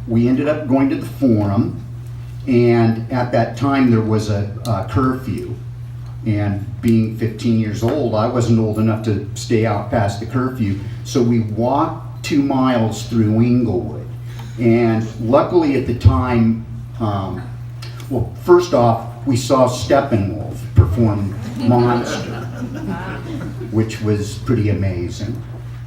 we ended up going to the Forum, and at that time there was a curfew. And being 15 years old, I wasn't old enough to stay out past the curfew, so we walked 2 miles through Inglewood. And luckily at the time, well, first off, we saw Steppenwolf perform Monster, which was pretty amazing.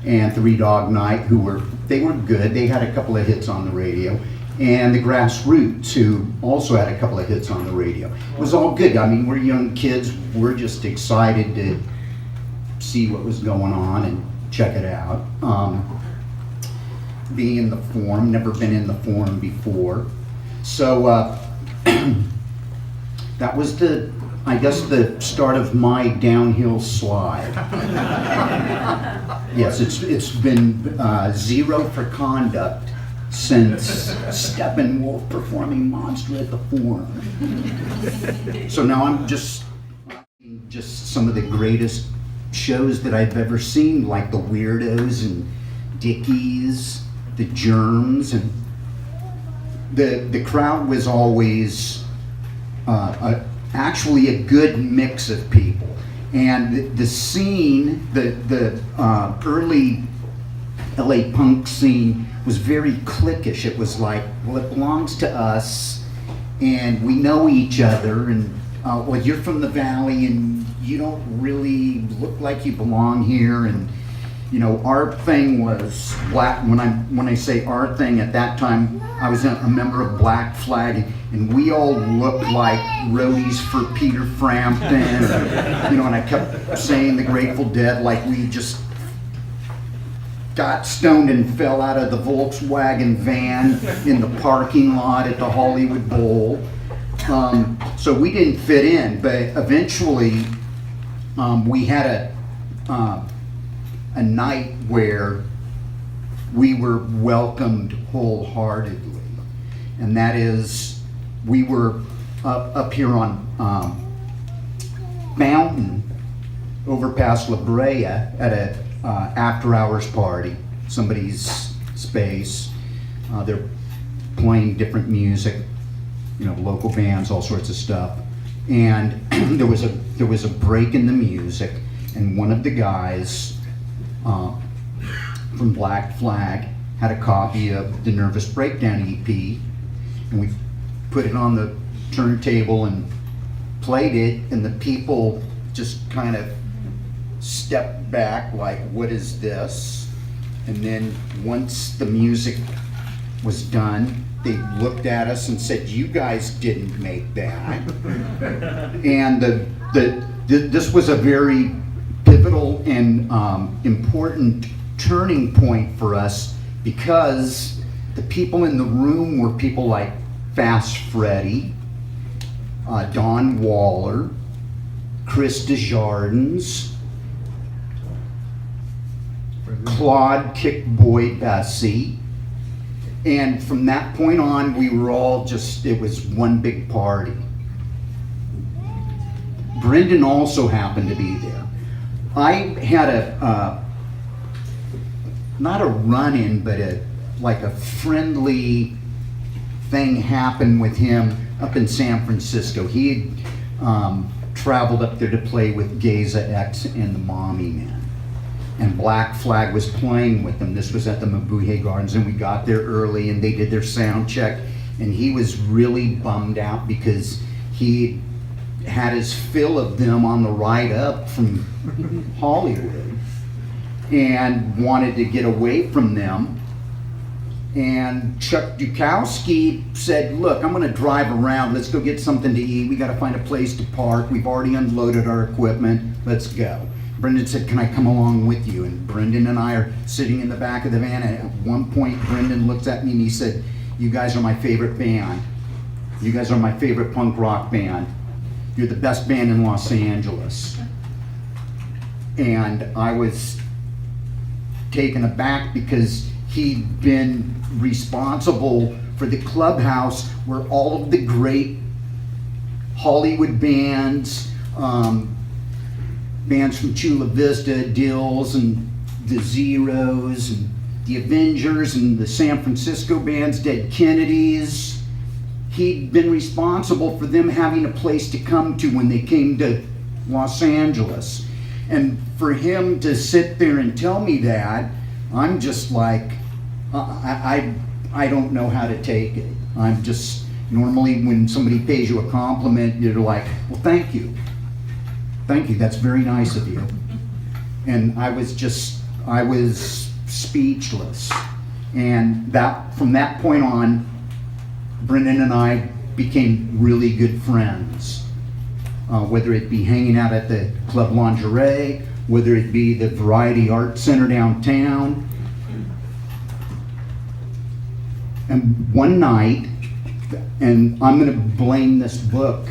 And Three Dog Night, they were good. They had a couple of hits on the radio. And the Grassroots, who also had a couple of hits on the radio. It was all good. I mean, we're young kids. We're just excited to see what was going on and check it out. Being in the Forum, never been in the Forum before. So that was I guess the start of my downhill slide. Yes, it's been 0 for conduct since Steppenwolf performing Monster at the Forum. So now I'm just some of the greatest shows that I've ever seen, like the Weirdos and Dickies, the Germs, and the crowd was always actually a good mix of people. And the scene, the early LA punk scene was very cliquish. It was like, well, it belongs to us, and we know each other, and well, you're from the Valley, and you don't really look like you belong here, and you know, our thing was black. When I say our thing, at that time, I was a member of Black Flag, and we all looked like roadies for Peter Frampton, and, you know, and I kept saying the Grateful Dead like we just got stoned and fell out of the Volkswagen van in the parking lot at the Hollywood Bowl. So we didn't fit in, but eventually we had a night where we were welcomed wholeheartedly, and that is, we were up here on Mountain over past La Brea at a after hours party, somebody's space. They're playing different music, you know, local bands, all sorts of stuff. And there was a break in the music, and one of the guys from Black Flag had a copy of the Nervous Breakdown EP, and we put it on the turntable and played it, and the people just kind of stepped back like, what is this? And then once the music was done, they looked at us and said, you guys didn't make that. And this was a very pivotal and important turning point for us, because the people in the room were people like Fast Freddy, Don Waller, Chris Desjardins, Claude Kick Boy Bessie, and from that point on we were all just, it was one big party. Brendon also happened to be there. I had a not a run-in, but like a friendly thing happened with him up in San Francisco. He had traveled up there to play with Geza X and the Mommy Men, and Black Flag was playing with them. This was at the Mabuhay Gardens, and we got there early, and they did their sound check, and he was really bummed out because he had his fill of them on the ride up from Hollywood and wanted to get away from them. And Chuck Dukowski said, look, I'm going to drive around. Let's go get something to eat. We got to find a place to park. We've already unloaded our equipment. Let's go. Brendon said, can I come along with you? And Brendon and I are sitting in the back of the van, and at one point Brendon looks at me and he said, you guys are my favorite band. You guys are my favorite punk rock band. You're the best band in Los Angeles. And I was taken aback because he'd been responsible for the clubhouse where all of the great Hollywood bands, bands from Chula Vista, Dills, and the Zeros, and the Avengers and the San Francisco bands, Dead Kennedys. He'd been responsible for them having a place to come to when they came to Los Angeles. And for him to sit there and tell me that, I'm just like, I don't know how to take it. I'm just, normally when somebody pays you a compliment, you're like, well, thank you. Thank you, that's very nice of you. And I was speechless. And that, from that point on, Brendon and I became really good friends. Whether it be hanging out at the Club Lingerie, whether it be the Variety Art Center downtown. And one night, and I'm going to blame this book